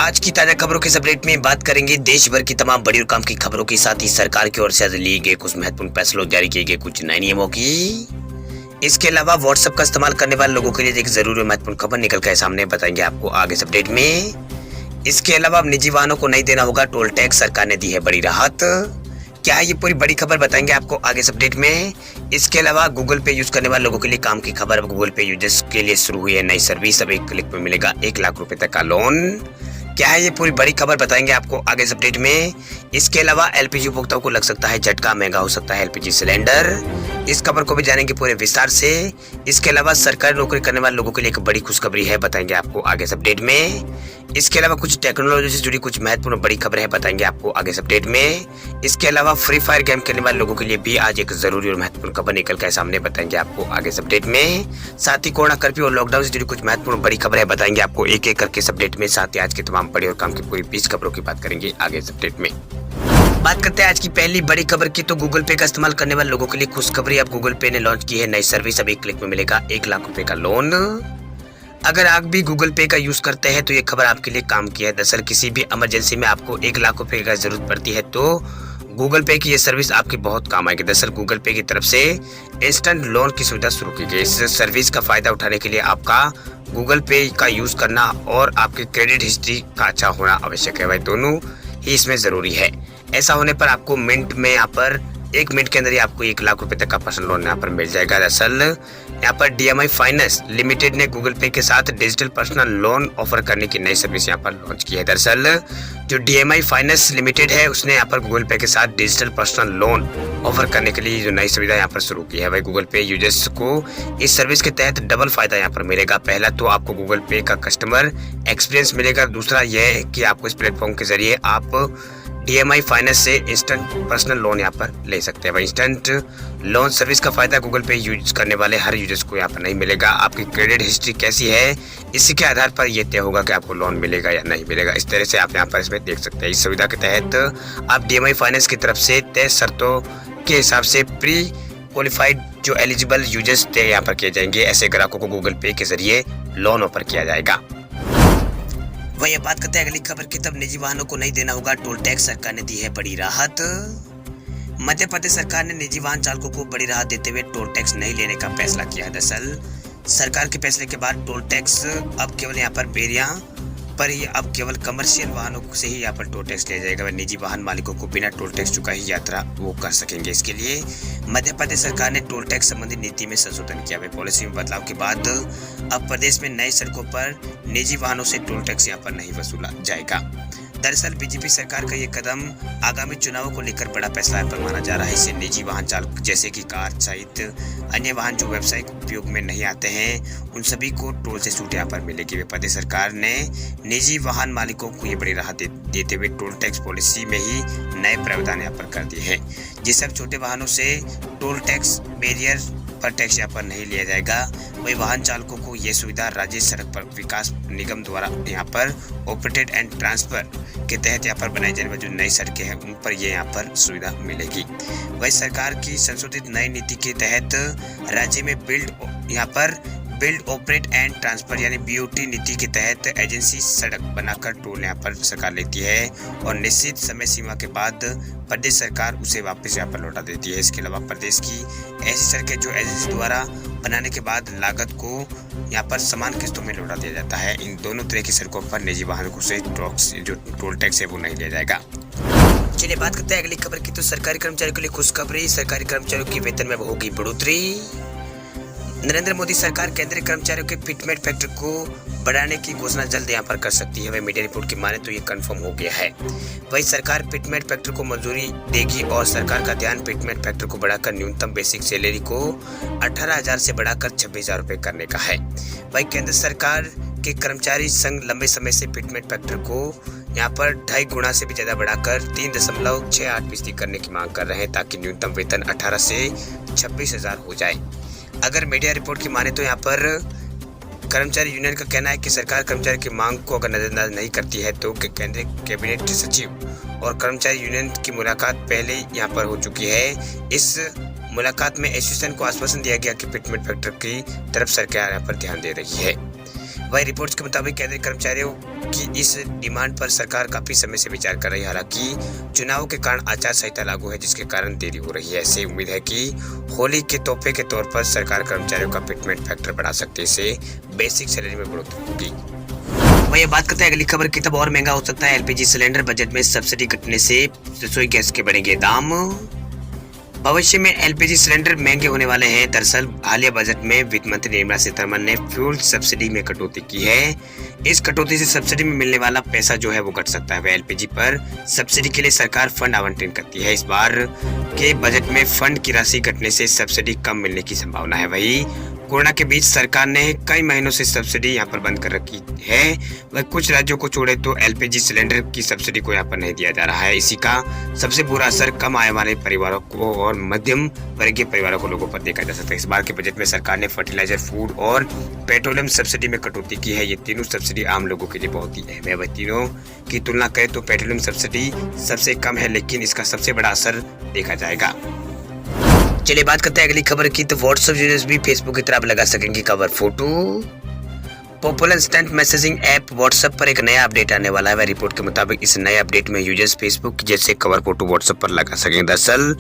आज की ताजा खबरों के इस अपडेट में बात करेंगे देश भर की तमाम बड़ी और काम की खबरों के साथ ही सरकार की ओर से आज लिए गए कुछ महत्वपूर्ण फैसलों, जारी किए गए कुछ नए नियमों की। इसके अलावा व्हाट्सएप का इस्तेमाल करने वाले लोगों के लिए एक जरूरी और महत्वपूर्ण खबर निकल कर सामने बताएंगे आपको आगे इस अपडेट में। इसके अलावा अब निजी वाहनों को नहीं देना होगा टोल टैक्स, सरकार ने दी है बड़ी राहत। क्या है ये पूरी बड़ी खबर बताएंगे आपको आगे इस अपडेट में। इसके अलावा गूगल पे यूज करने वाले लोगों के लिए काम की खबर, अब गूगल पे यूजर्स के लिए शुरू हुई है नई सर्विस, अब एक क्लिक में मिलेगा 1 लाख रुपए तक का लोन। क्या है ये पूरी बड़ी खबर बताएंगे आपको आगे इस अपडेट में। इसके अलावा एलपीजी उपभोक्ताओं को लग सकता है झटका, महंगा हो सकता है एलपीजी सिलेंडर, इस खबर को भी जानेंगे पूरे विस्तार से। इसके अलावा सरकारी नौकरी करने वाले लोगों के लिए एक बड़ी खुशखबरी है, बताएंगे आपको आगे इस अपडेट में। इसके अलावा कुछ टेक्नोलॉजी से जुड़ी कुछ महत्वपूर्ण बड़ी खबर है, बताएंगे आपको आगे इस अपडेट में। इसके अलावा फ्री फायर गेम खेलने वाले लोगों के लिए भी आज एक जरूरी और महत्वपूर्ण खबर निकल कर सामने, बताएंगे आपको आगे इस अपडेट में। साथ ही कोरोना कर्फ्यू और लॉकडाउन से जुड़ी कुछ महत्वपूर्ण बड़ी खबर है, बताएंगे आपको एक एक करके इस अपडेट में। साथ ही आज के तमाम बड़ी और काम की पूरी 20 खबरों की बात करेंगे आगे इस अपडेट में। बात करते हैं आज की पहली बड़ी खबर की, तो गूगल पे का इस्तेमाल करने वाले लोगों के लिए खुशखबरी, अब गूगल पे ने लॉन्च की है नई सर्विस, अब एक क्लिक में मिलेगा 1 लाख रुपए का लोन। अगर आप भी गूगल पे का यूज करते हैं तो ये खबर आपके लिए काम की है। दरअसल किसी भी इमरजेंसी में आपको 1 लाख रुपए की जरूरत पड़ती है तो गूगल पे की ये सर्विस आपकी बहुत काम आएगी। दरअसल गूगल पे की तरफ से इंस्टेंट लोन की सुविधा शुरू की गई। इस सर्विस का फायदा उठाने के लिए आपका गूगल पे का यूज करना और आपके क्रेडिट हिस्ट्री का अच्छा होना आवश्यक है, भाई दोनों ही इसमें जरूरी है। ऐसा होने पर आपको मिनट में यहाँ पर 1 मिनट के अंदर ही आपको 1 लाख रुपए तक का पर्सनल लोन यहाँ पर मिल जाएगा। दरअसल यहाँ पर DMI फाइनेंस लिमिटेड ने गूगल पे के साथ डिजिटल पर्सनल लोन ऑफर करने की नई सर्विस यहाँ पर लॉन्च की है। दरअसल जो DMI फाइनेंस लिमिटेड है उसने यहाँ पर गूगल पे के साथ डिजिटल पर्सनल लोन ऑफर करने के लिए जो नई सुविधा यहाँ पर शुरू की है, भाई गूगल पे यूजर्स को इस सर्विस के तहत डबल फायदा यहाँ पर मिलेगा। पहला तो आपको गूगल पे का कस्टमर एक्सपीरियंस मिलेगा, दूसरा यह है कि आपको इस प्लेटफॉर्म के जरिए आप DMI फाइनेंस से इंस्टेंट पर्सनल लोन यहाँ पर ले सकते हैं। भाई इंस्टेंट लोन सर्विस का फायदा गूगल पे यूज करने वाले हर यूजर्स को यहाँ पर नहीं मिलेगा। आपकी क्रेडिट हिस्ट्री कैसी है इसी के आधार पर यह तय होगा कि आपको लोन मिलेगा या नहीं मिलेगा। इस तरह से आप यहाँ पर इसमें देख सकते हैं। इस सुविधा के तहत आप DMI फाइनेंस की तरफ से तय शर्तों के हिसाब से प्री क्वालिफाइड जो एलिजिबल यूजर्स तय यहाँ पर किए जाएंगे। ऐसे ग्राहकों को गूगल पे के जरिए लोन ऑफर किया जाएगा। वही अब बात करते हैं अगली खबर की, तब निजी वाहनों को नहीं देना होगा टोल टैक्स, सरकार ने दी है बड़ी राहत। मध्य प्रदेश सरकार ने निजी वाहन चालकों को बड़ी राहत देते हुए टोल टैक्स नहीं लेने का फैसला किया है। दरअसल सरकार के फैसले के बाद टोल टैक्स अब केवल यहाँ पर बेरिया पर ही अब केवल कमर्शियल वाहनों से ही यहाँ पर टोल टैक्स लिया जाएगा। निजी वाहन मालिकों को बिना टोल टैक्स चुका ही यात्रा वो कर सकेंगे। इसके लिए मध्य प्रदेश सरकार ने टोल टैक्स संबंधी नीति में संशोधन किया है। पॉलिसी में बदलाव के बाद अब प्रदेश में नई सड़कों पर निजी वाहनों से टोल टैक्स यहाँ पर नहीं वसूला जाएगा। दरअसल बीजेपी सरकार का ये कदम आगामी चुनावों को लेकर बड़ा फैसला पर माना जा रहा है। इससे निजी वाहन चालक जैसे कि कार सहित अन्य वाहन जो व्यावसायिक उपयोग में नहीं आते हैं उन सभी को टोल से छूट यहाँ पर मिलेगी। प्रदेश सरकार ने निजी वाहन मालिकों को ये बड़ी राहत देते हुए टोल टैक्स पॉलिसी में ही नए प्रावधान यहाँ पर कर दिए हैं। जिस सब छोटे वाहनों से टोल टैक्स बैरियर पर टैक्स यहाँ पर नहीं लिया जाएगा। वही वाहन चालकों को यह सुविधा राज्य सड़क पर विकास निगम द्वारा यहाँ पर ऑपरेटेड एंड ट्रांसफर के तहत यहाँ पर बनाई जाने वाली जो नई सड़कें हैं उन पर ये यहाँ पर सुविधा मिलेगी। वही सरकार की संशोधित नई नीति के तहत राज्य में बिल्ड ऑपरेट एंड ट्रांसफर यानी BOT नीति के तहत एजेंसी सड़क बनाकर टोल यहाँ पर सरकार लेती है और निश्चित समय सीमा के बाद प्रदेश सरकार उसे वापस यहाँ पर लौटा देती है। इसके अलावा प्रदेश की ऐसी सड़कें जो एजेंसी द्वारा बनाने के बाद लागत को यहाँ पर समान किस्तों में लौटा दिया जाता है। इन दोनों तरह की सड़कों पर निजी वाहनों से जो टोल टैक्स है वो नहीं लिया जाएगा। चलिए बात करते हैं अगली खबर की, तो सरकारी कर्मचारियों के लिए खुशखबरी, सरकारी कर्मचारियों की वेतन में होगी बढ़ोतरी। नरेंद्र मोदी सरकार केंद्रीय कर्मचारियों के फिटमेंट फैक्टर को बढ़ाने की घोषणा जल्द यहाँ पर कर सकती है। वही मीडिया रिपोर्ट की माने तो ये कंफर्म हो गया है। वही सरकार फिटमेंट फैक्टर को मंजूरी देगी और सरकार का ध्यान फिटमेंट फैक्टर को बढ़ाकर न्यूनतम बेसिक सैलरी को 18,000 से बढ़ाकर 26,000 रुपए करने का है। वही केंद्र सरकार के कर्मचारी संघ लंबे समय से फिटमेंट फैक्टर को यहाँ पर 2.5 गुना से भी ज्यादा बढ़ाकर 3.68% करने की मांग कर रहे हैं ताकि न्यूनतम वेतन 18 से 26,000 हो जाए। अगर मीडिया रिपोर्ट की माने तो यहाँ पर कर्मचारी यूनियन का कहना है कि सरकार कर्मचारी की मांग को अगर नजरअंदाज नहीं करती है तो केंद्रीय कैबिनेट सचिव और कर्मचारी यूनियन की मुलाकात पहले यहाँ पर हो चुकी है। इस मुलाकात में एसोसिएशन को आश्वासन दिया गया कि फिटमेंट फैक्टर की तरफ सरकार यहाँ पर ध्यान दे रही है। वही रिपोर्ट्स के मुताबिक केंद्रीय कर्मचारियों की इस डिमांड पर सरकार काफी समय से विचार कर रही है। हालांकि चुनाव के कारण आचार संहिता लागू है, जिसके कारण देरी हो रही है। ऐसे उम्मीद है कि होली के तोहफे के तौर पर सरकार कर्मचारियों का फिटमेंट फैक्टर बढ़ा सकती है, इससे बेसिक सैलरी में बढ़ोतरी होगी। वही बात करते हैं अगली खबर की, तब और महंगा हो सकता है एलपीजी सिलेंडर। बजट में सब्सिडी घटने से रसोई गैस के बढ़ेंगे दाम। भविष्य में एलपीजी सिलेंडर महंगे होने वाले हैं। दरअसल हालिया बजट में वित्त मंत्री निर्मला सीतारमण ने फ्यूल सब्सिडी में कटौती की है। इस कटौती से सब्सिडी में मिलने वाला पैसा जो है वो घट सकता है। वह एलपीजी पर सब्सिडी के लिए सरकार फंड आवंटन करती है। इस बार के बजट में फंड की राशि घटने से सब्सिडी कम मिलने की संभावना है। वही कोरोना के बीच सरकार ने कई महीनों से सब्सिडी यहाँ पर बंद कर रखी है। वह कुछ राज्यों को छोड़े तो एलपीजी सिलेंडर की सब्सिडी को यहाँ पर नहीं दिया जा रहा है। इसी का सबसे बुरा असर कम आय वाले परिवारों को और मध्यम वर्गीय परिवारों को लोगों पर देखा जा सकता है। इस बार के बजट में सरकार ने फर्टिलाइजर, फूड और पेट्रोलियम सब्सिडी में कटौती की है। ये तीनों सब्सिडी आम लोगों के लिए बहुत ही अहम है। वह तीनों की तुलना करें तो पेट्रोलियम सब्सिडी सबसे कम है, लेकिन इसका सबसे बड़ा असर देखा जाएगा। चलिए बात करते हैं अगली खबर की, तो व्हाट्सएप यूजर्स भी फेसबुक की तरह लगा सकेंगे cover photo. Popular instant messaging app WhatsApp पर एक नया अपडेट आने वाला है। वह रिपोर्ट के मुताबिक इस नए अपडेट में यूजर्स फेसबुक जैसे कवर फोटो व्हाट्सएप पर लगा सकेंगे। दरअसल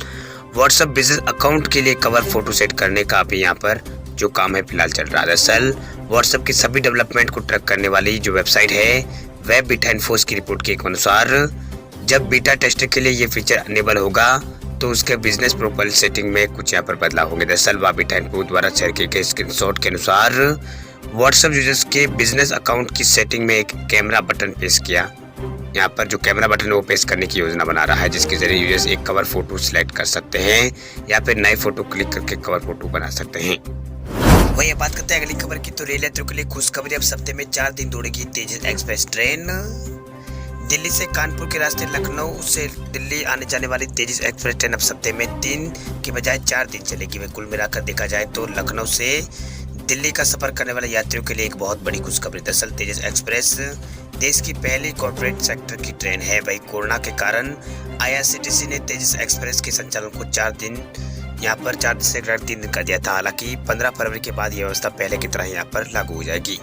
व्हाट्सएप बिजनेस अकाउंट के लिए कवर फोटो सेट करने का अभी यहाँ पर जो काम है फिलहाल चल रहा है। दरअसल व्हाट्सएप की सभी डेवलपमेंट को ट्रैक करने वाली जो वेबसाइट है वह बीटा इन्फोस की रिपोर्ट के अनुसार जब बीटा टेस्टर के लिए ये फीचर अनेबल होगा तो उसके बिजनेस प्रोफाइल सेटिंग में कुछ यहाँ पर बदलाव होंगे। दरअसल बीटा इन्फो द्वारा शेयर किए गए स्क्रीनशॉट के अनुसार व्हाट्सएप यूजर्स के बिजनेस अकाउंट की सेटिंग में एक कैमरा बटन पेश किया। यहाँ पर जो कैमरा बटन है वो पेश करने की योजना बना रहा है, जिसके जरिए यूजर्स एक कवर फोटो सिलेक्ट कर सकते हैं या फिर नए फोटो क्लिक करके कवर फोटो बना सकते हैं। वही बात करते हैं अगली खबर की, तो रेल यात्रियों के लिए खुशखबरी। अब हफ्ते में 4 दिन दौड़ेगी तेजस एक्सप्रेस ट्रेन। दिल्ली से कानपुर के रास्ते लखनऊ से दिल्ली आने जाने वाली तेजस एक्सप्रेस ट्रेन अब हफ्ते में 3 की बजाय 4 दिन चलेगी। वह कुल मिलाकर देखा जाए तो लखनऊ से दिल्ली का सफर करने वाले यात्रियों के लिए एक बहुत बड़ी खुशखबरी। दरअसल तेजस एक्सप्रेस देश की पहली कॉर्पोरेट सेक्टर की ट्रेन है। वही कोरोना के कारण आईआरसीटीसी ने तेजस एक्सप्रेस के संचालन को 4 दिन यहाँ पर 4 दिन से 3 दिन कर दिया था। हालांकि 15 फरवरी के बाद यह व्यवस्था पहले की तरह यहाँ पर लागू हो जाएगी,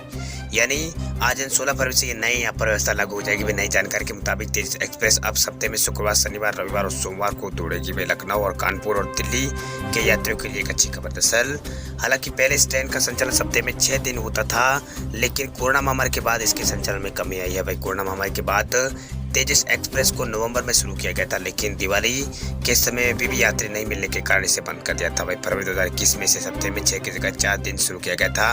यानी आज 16 फरवरी से ये नई यहाँ पर व्यवस्था लागू हो जाएगी। वे नई जानकारी के मुताबिक तेजस एक्सप्रेस अब हफ्ते में शुक्रवार, शनिवार, रविवार और सोमवार को दौड़ेगी। वे लखनऊ और कानपुर और दिल्ली के यात्रियों के लिए एक अच्छी खबर। दरअसल हालांकि पहले इस ट्रेन का संचालन हफ्ते में 6 दिन होता था, लेकिन कोरोना महामारी के बाद इसके संचालन में कमी आई है। भाई कोरोना महामारी के बाद तेजस एक्सप्रेस को नवंबर में शुरू किया गया था, लेकिन दिवाली के समय भी यात्री नहीं मिलने के कारण इसे बंद कर दिया था। वही फरवरी 2021 में इसे हफ्ते में 6 की जगह 4 दिन शुरू किया गया था।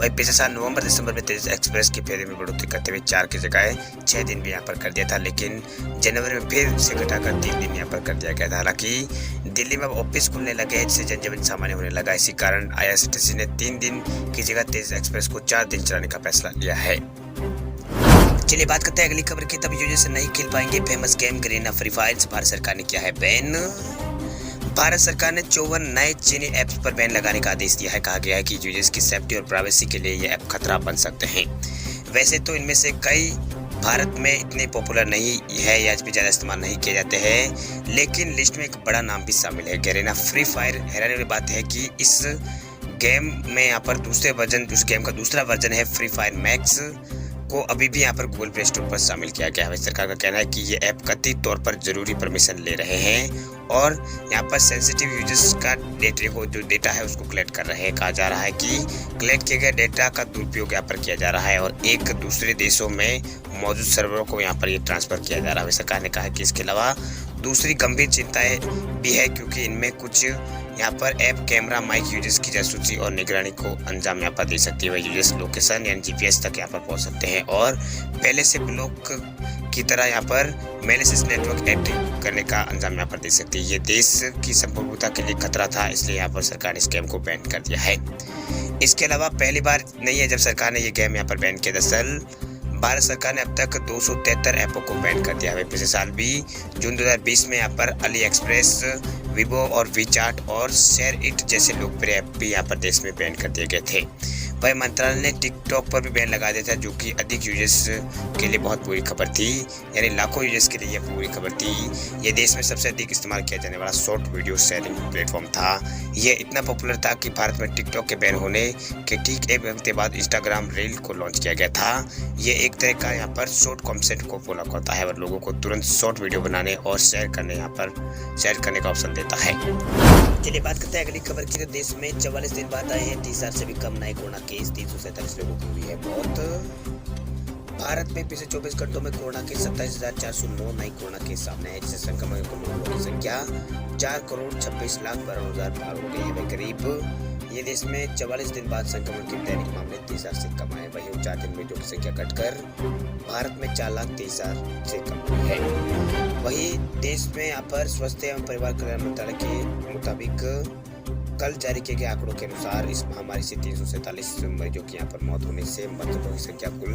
वही पिछले साल नवंबर दिसंबर में तेजस एक्सप्रेस की फेरे में बढ़ोतरी करते हुए 4 की जगह 6 दिन भी यहाँ पर कर दिया था, लेकिन जनवरी में फिर से घटाकर 3 दिन यहाँ पर कर दिया गया था। हालांकि दिल्ली में अब ऑफिस खुलने लगे हैं, जिससे जनजीवन सामान्य होने लगा। इसी कारण आईआरसीटीसी ने 3 दिन की जगह तेजस एक्सप्रेस को 4 दिन चलाने का फैसला लिया है। चलिए बात करते हैं अगली खबर की, तब यूजर्स नहीं खेल पाएंगे famous game Garena free fire. Bharat सरकार ने किया है बैन। भारत सरकार ने 54 नए चीनी ऐप्स पर बैन लगाने का आदेश दिया है। कहा गया है कि यूजर्स की सेफ्टी और प्राइवेसी के लिए ये ऐप खतरा बन सकते हैं। वैसे तो इनमें से कई भारत में इतने पॉपुलर नहीं है या ज़्यादा इस्तेमाल नहीं किए जाते हैं, लेकिन लिस्ट में एक बड़ा नाम भी शामिल है, गरीना फ्री फायर। हैरानी वाली बात है कि इस गेम में यहाँ पर उस गेम का दूसरा वर्जन है फ्री फायर मैक्स को अभी भी यहाँ पर गूगल प्ले स्टोर पर शामिल किया गया है। सरकार का कहना है कि ये ऐप कथित तौर पर जरूरी परमिशन ले रहे हैं और यहाँ पर सेंसिटिव यूजर्स का जो डेटा है उसको कलेक्ट कर रहे हैं। कहा जा रहा है कि कलेक्ट किए गए डेटा का दुरुपयोग यहाँ पर किया जा रहा है और एक दूसरे देशों में मौजूद सर्वरों को यहाँ पर ये ट्रांसफर किया जा रहा है। सरकार ने कहा है कि इसके अलावा दूसरी गंभीर चिंताएं भी है, क्योंकि इनमें कुछ यहाँ पर ऐप कैमरा माइक यूजर्स की जासूसी और निगरानी को अंजाम यहाँ पर दे सकती है। वह यूजर्स लोकेशन यानी जीपीएस तक यहाँ पर पहुँच सकते हैं और पहले से ब्लॉक की तरह यहाँ पर मैलिशियस नेटवर्क एक्टिव करने का अंजाम यहाँ पर दे सकती है। ये देश की संप्रभुता के लिए खतरा था, इसलिए यहाँ पर सरकार ने इस गेम को बैन कर दिया है। इसके अलावा पहली बार नहीं है जब सरकार ने ये गेम यहाँ पर बैन किया। दरअसल भारत सरकार ने अब तक 273 ऐपों को बैन कर दिया है। पिछले साल भी जून 2020 में यहाँ पर अली एक्सप्रेस, विवो और वीचाट और शेयर इट जैसे लोकप्रिय ऐप भी यहाँ पर देश में बैन कर दिए गए थे। वही मंत्रालय ने टिकटॉक पर भी बैन लगा दिया था, जो कि अधिक यूजर्स के लिए बहुत बुरी खबर थी, यानी लाखों यूजर्स के लिए यह बुरी खबर थी। यह देश में सबसे अधिक इस्तेमाल किया जाने वाला शॉर्ट वीडियो शेयरिंग प्लेटफॉर्म था। यह इतना पॉपुलर था कि भारत में टिकटॉक के बैन होने के ठीक एक हफ्ते बाद इंस्टाग्राम रील को लॉन्च किया गया था। यह एक तरह का यहाँ पर शॉर्ट कॉन्सेप्ट को फॉलो करता है और लोगों को तुरंत शॉर्ट वीडियो बनाने और शेयर करने का ऑप्शन देता है। चलिए बात करते हैं अगली खबर की। तो देश में 44 दिन बाद आए हैं 30,000 से भी कम नए कोरोना केस, 347 लोगों की हुई है मौत। भारत में पिछले 24 घंटों में कोरोना के 27,409 नए कोरोना केस सामने आए, जिससे संक्रमण के मामलों की संख्या 4,26,12,000 पार हो गई है। करीब ये देश में 44 दिन बाद संक्रमण के दैनिक मामले 30,000 से कम आए। वहीं 4 दिन में की संख्या घटकर भारत में 4,23,000 से कम हुई है। वहीं देश में यहाँ पर स्वास्थ्य एवं परिवार कल्याण मंत्रालय के मुताबिक कल जारी किए गए आंकड़ों के अनुसार इस महामारी से 347 मरीजों की यहाँ पर मौत होने से मृतकों की संख्या कुल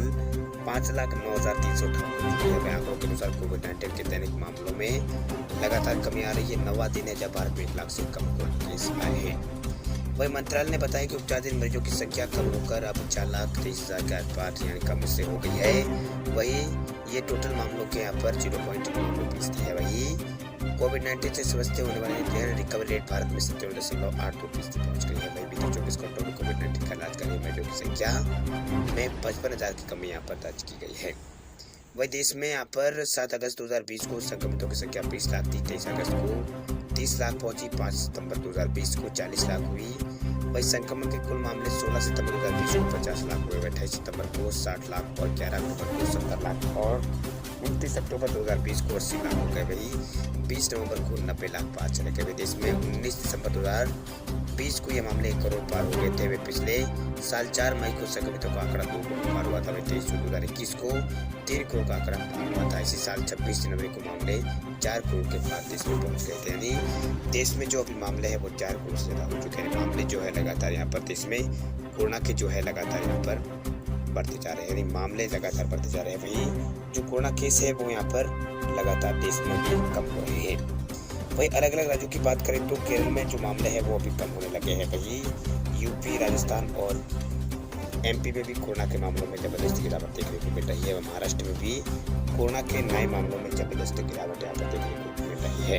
5,09,358 है। आंकड़ों के अनुसार कोविड-19 के दैनिक मामलों में लगातार कमी आ रही है। 9वां दिन है जब भारत में 1 लाख से कम कोरोना केस आए हैं। वही मंत्रालय ने बताया कि उपचाराधीन मरीजों की संख्या कम होकर अब 4,23,000 के आसपास यानी कम से हो गई है। वही ये टोटल मामलों के यहाँ पर 0.9% है। वही कोविड-19 से स्वस्थ होने वाले रिकवरी रेट भारत में 57.82% पहुंच गई है। वही बीते 24 घंटों में कोविड-19 का इलाज करने मरीजों की संख्या में 55,000 की कमी यहाँ पर दर्ज की गई है। वही देश में यहाँ पर 7 अगस्त 2020 को संक्रमितों की संख्या 20 लाख थी, 23 अगस्त को 30 लाख पहुंची, 5 सितंबर 2020 को 40 लाख हुई। वही संक्रमण के कुल मामले 16 सितंबर 2020 को 50 लाख हुए, 28 सितंबर को 60 लाख और 11 अक्टूबर को 70 लाख और 29 अक्टूबर 2020 को 80 लाख हो गए। वही 20 नवंबर को 90 लाख पार चले गए। देश में 19 दिसंबर 2020 को ये मामले 1 करोड़ पार हो गए थे। वे पिछले साल 4 मई को संक्रमितों का आंकड़ा 2 करोड़ पार हुआ था। वही 23 जून 2021 को 3 करोड़ का आंकड़ा पार हुआ था। इसी साल 26 जनवरी को मामले 4 करोड़ के पार देश में पहुंच गए थे। यानी देश में जो अभी मामले है वो 4 करोड़ से ज्यादा हो चुके हैं। मामले जो है लगातार यहाँ पर देश में कोरोना के जो है लगातार यहाँ पर बढ़ते जा रहे हैं, यानी मामले लगातार बढ़ते जा रहे हैं। वहीं जो कोरोना केस है वो यहाँ पर लगातार देश में भी कम हो रहे हैं। वहीं अलग अलग राज्यों की बात करें तो केरल में जो मामले हैं वो अभी कम होने लगे हैं। वहीं यूपी, राजस्थान और एमपी में भी कोरोना के मामलों में जबरदस्त गिरावट देखने को मिल रही है। महाराष्ट्र में भी कोरोना के नए मामलों में जबरदस्त गिरावट यहाँ पर देखने को मिल रही है।